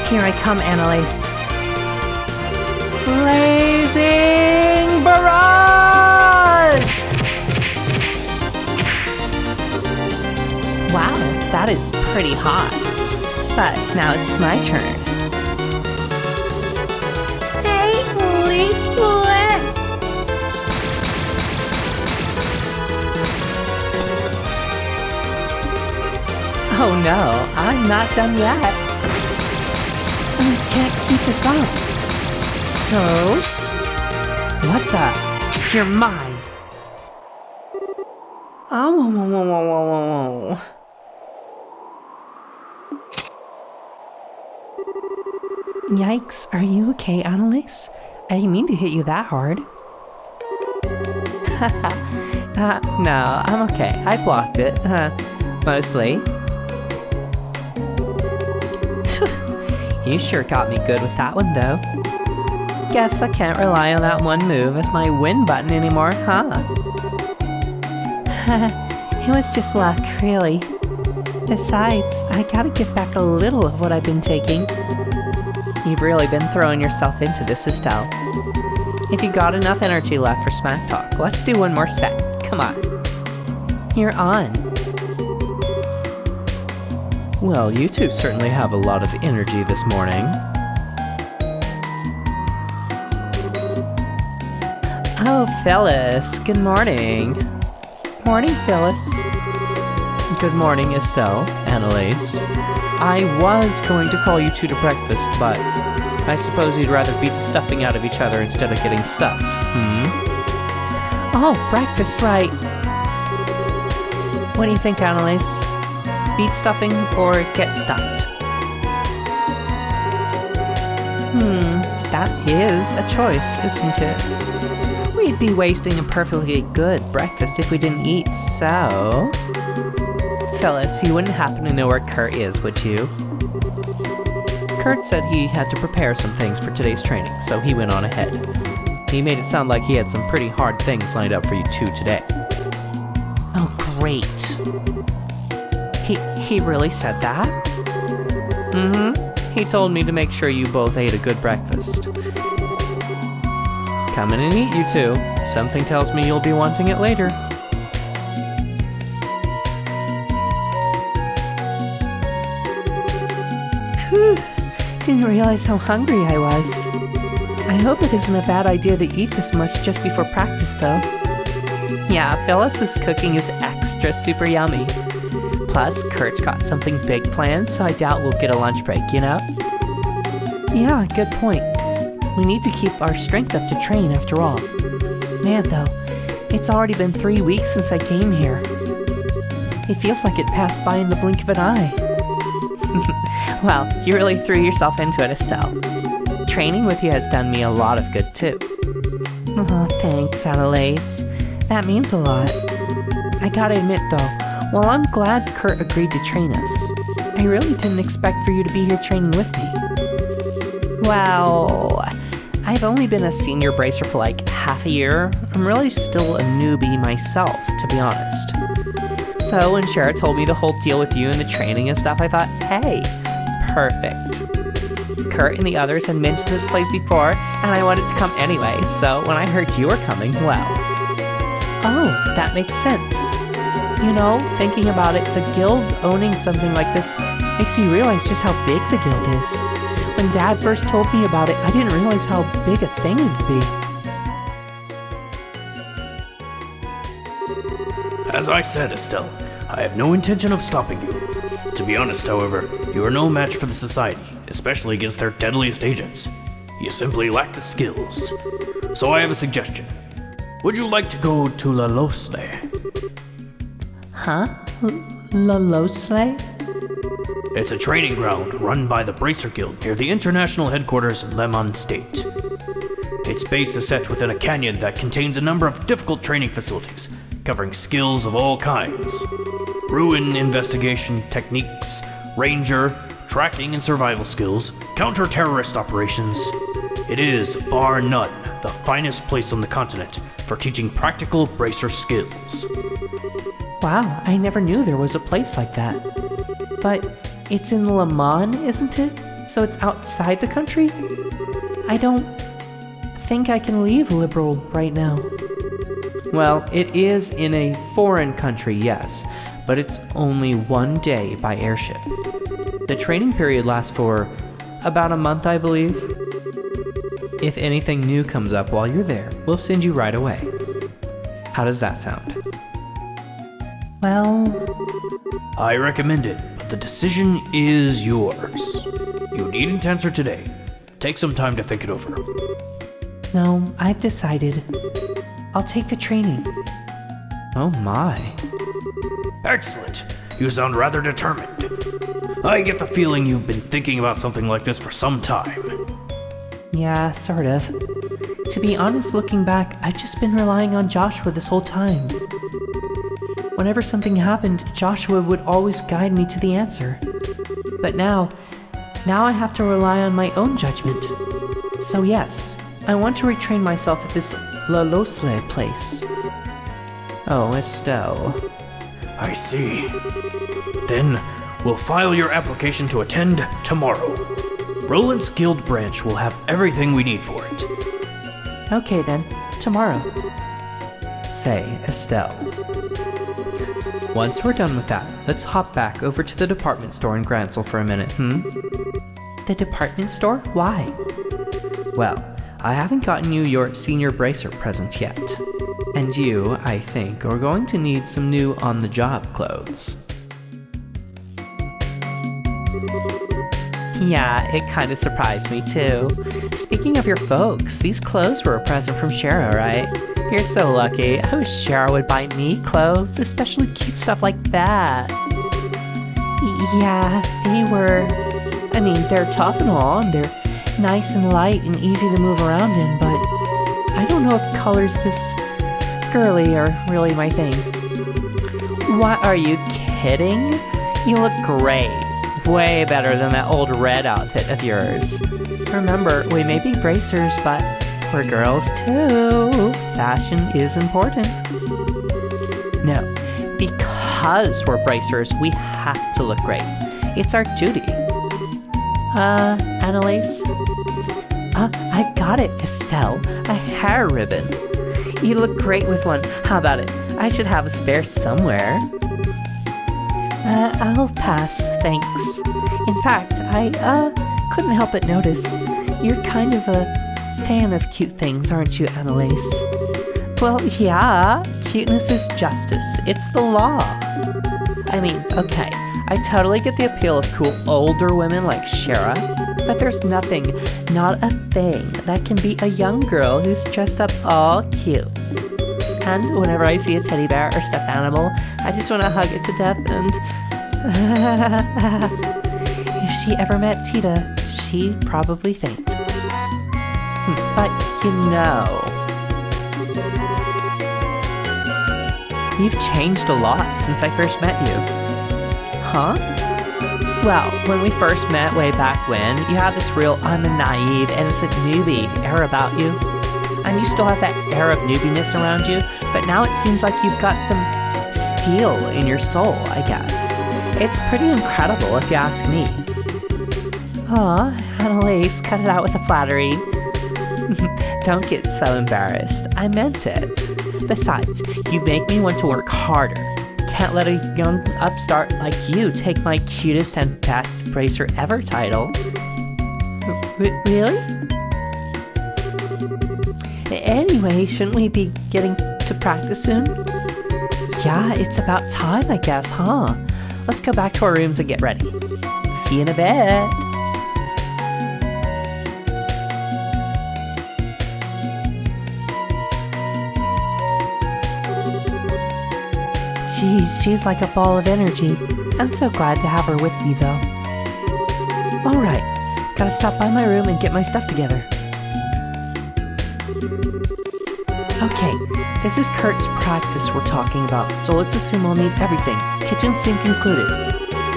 Here I come, Annalise. Blazing barrage! Wow, that is pretty hot. But now it's my turn. Hey, Locle! Oh no, I'm not done yet. I can't keep this up. So, what the? You're mine. Oh. Yikes, are you okay, Annalise? I didn't mean to hit you that hard. No, I'm okay. I blocked it. Mostly. You sure got me good with that one, though. Guess I can't rely on that one move as my win button anymore, huh? It was just luck, really. Besides, I gotta give back a little of what I've been taking. You've really been throwing yourself into this, Estelle. If you got enough energy left for smack talk, let's do one more set. Come on. You're on. Well, you two certainly have a lot of energy this morning. Oh, Phyllis, good morning. Morning, Phyllis. Good morning, Estelle, Annalise. I was going to call you two to breakfast, but I suppose you'd rather beat the stuffing out of each other instead of getting stuffed, Oh, breakfast, right. What do you think, Annalise? Beat stuffing or get stuffed? That is a choice, isn't it? We'd be wasting a perfectly good breakfast if we didn't eat, so... Phyllis, you wouldn't happen to know where Kurt is, would you? Kurt said he had to prepare some things for today's training, so he went on ahead. He made it sound like he had some pretty hard things lined up for you two today. Oh, great. He really said that? He told me to make sure you both ate a good breakfast. Come in and eat, you two. Something tells me you'll be wanting it later. Whew. Didn't realize how hungry I was. I hope it isn't a bad idea to eat this much just before practice, though. Yeah, Phyllis's cooking is extra super yummy. Plus, Kurt's got something big planned, so I doubt we'll get a lunch break, you know? Yeah, good point. We need to keep our strength up to train after all. Man, though, it's already been 3 weeks since I came here. It feels like it passed by in the blink of an eye. Well, you really threw yourself into it, Estelle. Training with you has done me a lot of good, too. Oh, thanks, Annalise. That means a lot. I gotta admit, though, while I'm glad Kurt agreed to train us, I really didn't expect for you to be here training with me. Well, I've only been a senior bracer for like half a year. I'm really still a newbie myself, to be honest. So when Shara told me the whole deal with you and the training and stuff, I thought, hey, perfect. Kurt and the others had mentioned this place before, and I wanted to come anyway, so when I heard you were coming, well... Oh, that makes sense. You know, thinking about it, the guild owning something like this makes me realize just how big the guild is. When Dad first told me about it, I didn't realize how big a thing it would be. As I said, Estelle, I have no intention of stopping you. To be honest, however, you are no match for the Society, especially against their deadliest agents. You simply lack the skills. So I have a suggestion. Would you like to go to Locle? Huh? Locle? It's a training ground run by the Bracer Guild near the international headquarters in Lemon State. Its base is set within a canyon that contains a number of difficult training facilities, covering skills of all kinds. Ruin investigation techniques, ranger, tracking and survival skills, counter-terrorist operations. It is, bar none, the finest place on the continent for teaching practical bracer skills. Wow, I never knew there was a place like that. But it's in Le Mans, isn't it? So it's outside the country? I don't think I can leave Liberal right now. Well, it is in a foreign country, yes, but it's only 1 day by airship. The training period lasts for about a month, I believe. If anything new comes up while you're there, we'll send you right away. How does that sound? Well, I recommend it, but the decision is yours. You needn't answer today. Take some time to think it over. no, I've decided. I'll take the training. Oh my. Excellent. You sound rather determined. I get the feeling you've been thinking about something like this for some time. Yeah, sort of. To be honest, looking back, I've just been relying on Joshua this whole time. Whenever something happened, Joshua would always guide me to the answer. But now I have to rely on my own judgment. So yes, I want to retrain myself at this Locle place. Oh, Estelle. I see. Then we'll file your application to attend tomorrow. Roland's Guild branch will have everything we need for it. Okay then, tomorrow. Say, Estelle. Once we're done with that, let's hop back over to the department store in Gransel for a minute, The department store? Why? Well, I haven't gotten you your senior bracer present yet. And you, I think, are going to need some new on-the-job clothes. Yeah, it kind of surprised me too. Speaking of your folks, these clothes were a present from Shara, right? You're so lucky. I wish Shara would buy me clothes, especially cute stuff like that. Yeah, they were. I mean, they're tough and all, and they're nice and light and easy to move around in, but I don't know if colors this girly are really my thing. What, are you kidding? You look great. Way better than that old red outfit of yours. Remember, we may be bracers, but we're girls too. Fashion is important. No, because we're bracers, we have to look great. It's our duty. Annalise? I've got it, Estelle. A hair ribbon. You look great with one. How about it? I should have a spare somewhere. I'll pass, thanks. In fact, I, couldn't help but notice. You're kind of a fan of cute things, aren't you, Annalise? Well, yeah. Cuteness is justice. It's the law. I mean, okay, I totally get the appeal of cool older women like Shara, but there's nothing, not a thing, that can beat a young girl who's dressed up all cute. And whenever I see a teddy bear or stuffed animal, I just want to hug it to death and... If she ever met Tita, she'd probably faint. But you know... You've changed a lot since I first met you. Huh? Well, when we first met way back when, you had this real I'm a naive, innocent newbie air about you. And you still have that air of newbiness around you, but now it seems like you've got some steel in your soul, I guess. It's pretty incredible if you ask me. Aw, Annalise, cut it out with the flattery. Don't get so embarrassed. I meant it. Besides, you make me want to work harder. Can't let a young upstart like you take my cutest and best bracer ever title. Really? Anyway, shouldn't we be getting to practice soon? Yeah, it's about time, I guess, huh? Let's go back to our rooms and get ready. See you in a bit. Geez, she's like a ball of energy. I'm so glad to have her with me, though. Alright, gotta stop by my room and get my stuff together. Okay, this is Kurt's practice we're talking about, so let's assume we'll need everything, kitchen sink included.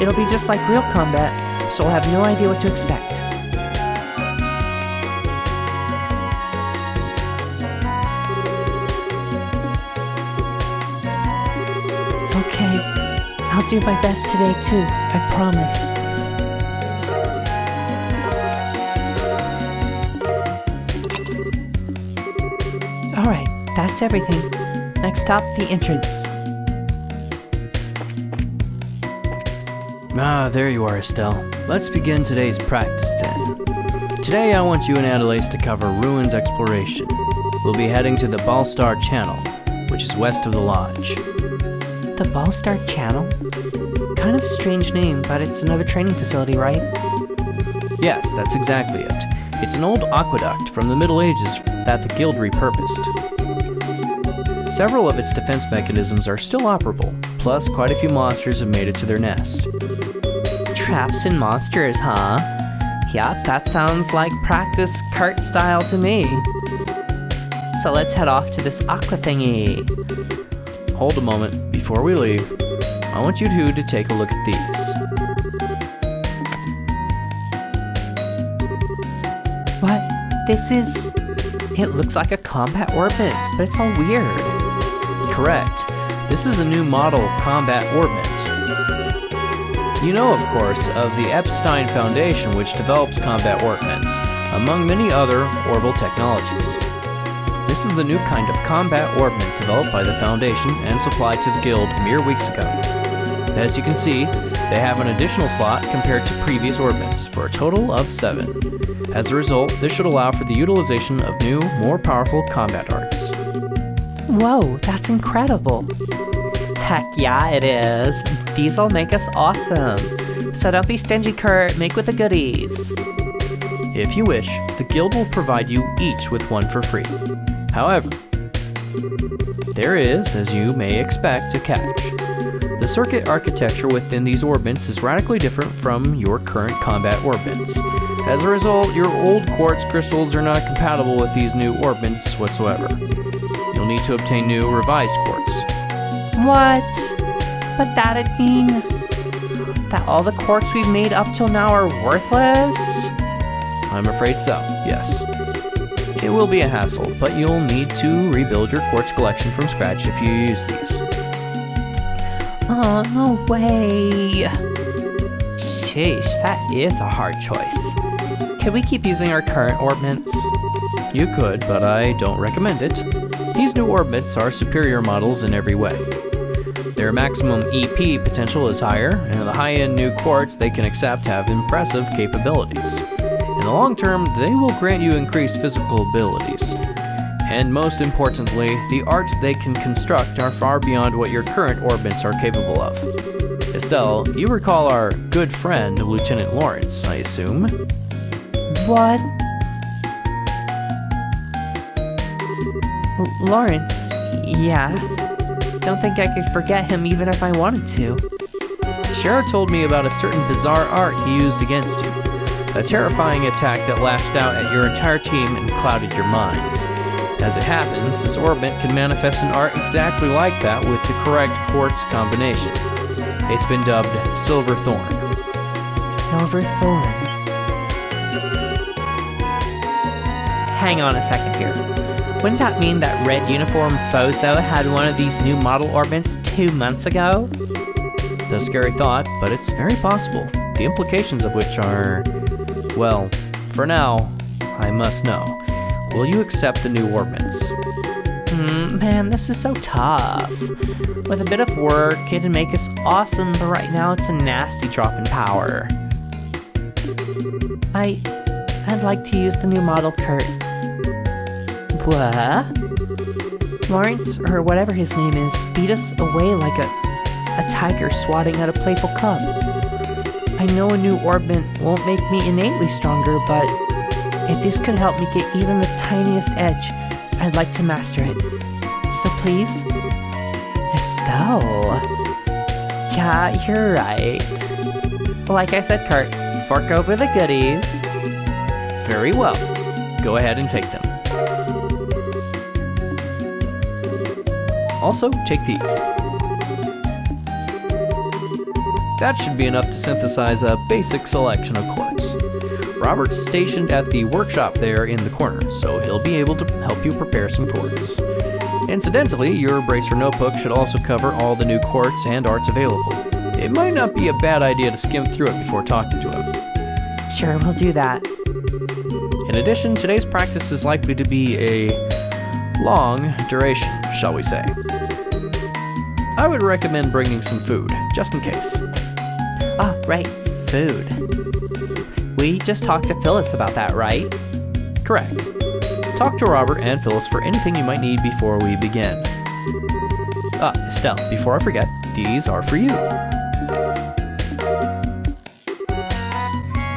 It'll be just like real combat, so we'll have no idea what to expect. Okay, I'll do my best today too, I promise. That's everything. Next stop, the entrance. Ah, there you are, Estelle. Let's begin today's practice then. Today I want you and Adelaide to cover ruins exploration. We'll be heading to the Ballstar Channel, which is west of the lodge. The Ballstar Channel? Kind of a strange name, but it's another training facility, right? Yes, that's exactly it. It's an old aqueduct from the Middle Ages that the guild repurposed. Several of its defense mechanisms are still operable, plus quite a few monsters have made it to their nest. Traps and monsters, huh? Yeah, that sounds like practice cart style to me. So let's head off to this aqua thingy. Hold a moment. Before we leave, I want you two to take a look at these. What? This is... It looks like a combat orbit, but it's all weird. Correct. This is a new model combat orbit. You know, of course, of the Epstein Foundation, which develops combat orbits, among many other orbital technologies. This is the new kind of combat orbit developed by the Foundation and supplied to the Guild mere weeks ago. As you can see, they have an additional slot compared to previous orbits, for a total of 7. As a result, this should allow for the utilization of new, more powerful combat arts. Whoa, that's incredible. Heck yeah, it is. These'll make us awesome. So don't be stingy, Kurt. Make with the goodies. If you wish, the Guild will provide you each with one for free. However, there is, as you may expect, a catch. The circuit architecture within these orbits is radically different from your current combat orbits. As a result, your old quartz crystals are not compatible with these new orbits whatsoever. You'll need to obtain new revised quartz. What? But that'd mean that all the quartz we've made up till now are worthless? I'm afraid so, yes. It will be a hassle, but you'll need to rebuild your quartz collection from scratch if you use these. Oh, no way. Sheesh, that is a hard choice. Can we keep using our current orbits? You could, but I don't recommend it. These new orbits are superior models in every way. Their maximum EP potential is higher, and the high-end new quartz they can accept have impressive capabilities. In the long term, they will grant you increased physical abilities. And most importantly, the arts they can construct are far beyond what your current orbits are capable of. Estelle, you recall our good friend, Lieutenant Lawrence, I assume? What? Lawrence? Yeah. Don't think I could forget him even if I wanted to. Shara told me about a certain bizarre art he used against you. A terrifying attack that lashed out at your entire team and clouded your minds. As it happens, this orbit can manifest an art exactly like that with the correct quartz combination. It's been dubbed Silver Thorn. Silver Thorn. Hang on a second here. Wouldn't that mean that red uniform bozo had one of these new model orbits 2 months ago? A scary thought, but it's very possible. The implications of which are... well, for now, I must know. Will you accept the new orbits? Man, this is so tough. With a bit of work, it'd make us awesome, but right now it's a nasty drop in power. I'd like to use the new model, Kurt. What? Lawrence, or whatever his name is, beat us away like a tiger swatting at a playful cub. I know a new orbit won't make me innately stronger, but if this could help me get even the tiniest edge, I'd like to master it. So please? Estelle. Yeah, you're right. Like I said, Kurt, fork over the goodies. Very well. Go ahead and take them. Also, take these. That should be enough to synthesize a basic selection of quartz. Robert's stationed at the workshop there in the corner, so he'll be able to help you prepare some quartz. Incidentally, your bracer notebook should also cover all the new quartz and arts available. It might not be a bad idea to skim through it before talking to him. Sure, we'll do that. In addition, today's practice is likely to be a long duration, shall we say. I would recommend bringing some food, just in case. Oh, right, food. We just talked to Phyllis about that, right? Correct. Talk to Robert and Phyllis for anything you might need before we begin. Estelle, before I forget, these are for you.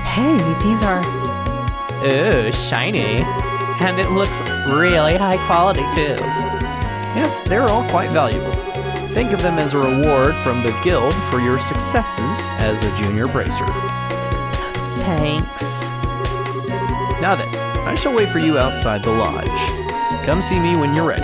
Hey, these are... Ooh, shiny. And it looks really high quality, too. Yes, they're all quite valuable. Think of them as a reward from the Guild for your successes as a junior bracer. Thanks. Now then, I shall wait for you outside the lodge. Come see me when you're ready.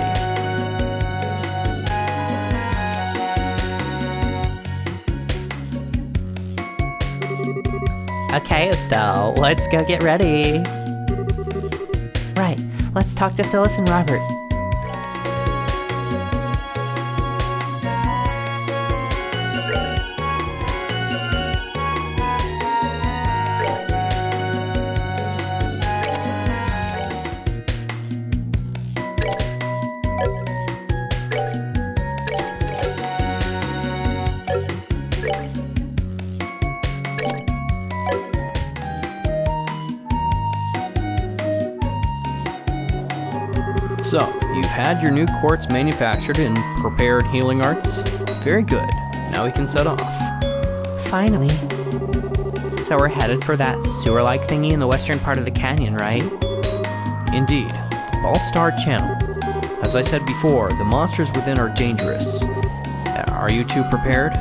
Okay, Estelle, let's go get ready. Right, let's talk to Phyllis and Robert. So, you've had your new quartz manufactured and prepared healing arts? Very good. Now we can set off. Finally. So we're headed for that sewer-like thingy in the western part of the canyon, right? Indeed. Ballstar Channel. As I said before, the monsters within are dangerous. Are you two prepared?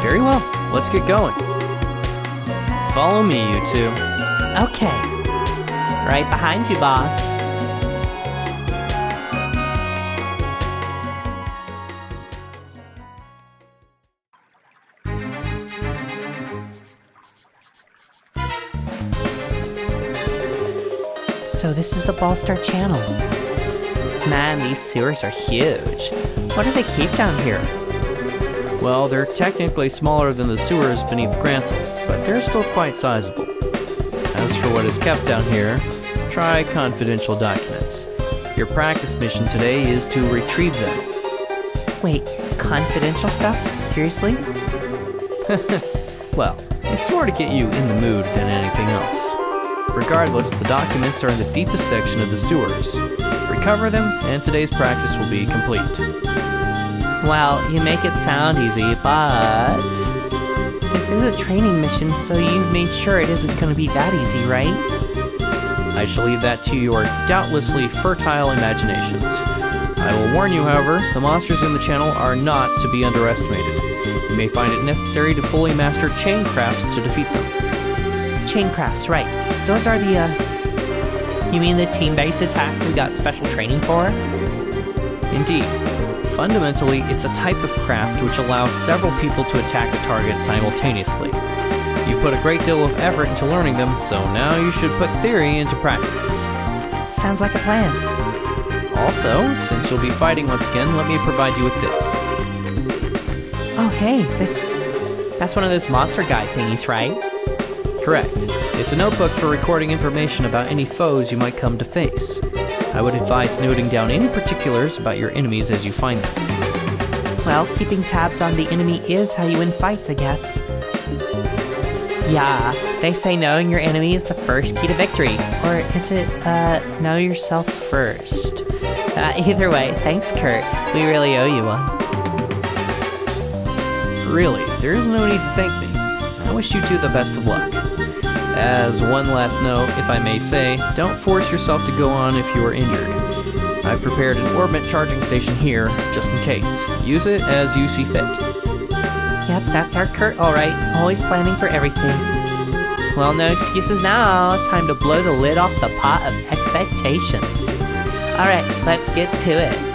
Very well. Let's get going. Follow me, you two. Okay. Right behind you, boss. So this is the Ballstar Channel. Man, these sewers are huge. What do they keep down here? Well, they're technically smaller than the sewers beneath Gransel, but they're still quite sizable. As for what is kept down here, try confidential documents. Your practice mission today is to retrieve them. Wait, confidential stuff? Seriously? Well, it's more to get you in the mood than anything else. Regardless, the documents are in the deepest section of the sewers. Recover them, and today's practice will be complete. Well, you make it sound easy, but... This is a training mission, so you've made sure it isn't going to be that easy, right? I shall leave that to your doubtlessly fertile imaginations. I will warn you, however, the monsters in the channel are not to be underestimated. You may find it necessary to fully master chain crafts to defeat them. Chain crafts, right. Those are the, You mean the team-based attacks we got special training for? Indeed. Fundamentally, it's a type of craft which allows several people to attack a target simultaneously. You've put a great deal of effort into learning them, so now you should put theory into practice. Sounds like a plan. Also, since you'll be fighting once again, let me provide you with this. Oh, hey, That's one of those monster guide thingies, right? Correct. It's a notebook for recording information about any foes you might come to face. I would advise noting down any particulars about your enemies as you find them. Well, keeping tabs on the enemy is how you win fights, I guess. Yeah, they say knowing your enemy is the first key to victory. Or is it, know yourself first? Either way, thanks, Kurt. We really owe you one. Really, there is no need to thank me. I wish you two the best of luck. As one last note, if I may say, don't force yourself to go on if you are injured. I've prepared an orbit charging station here, just in case. Use it as you see fit. Yep, that's our Kurt, alright. Always planning for everything. Well, no excuses now. Time to blow the lid off the pot of expectations. Alright, let's get to it.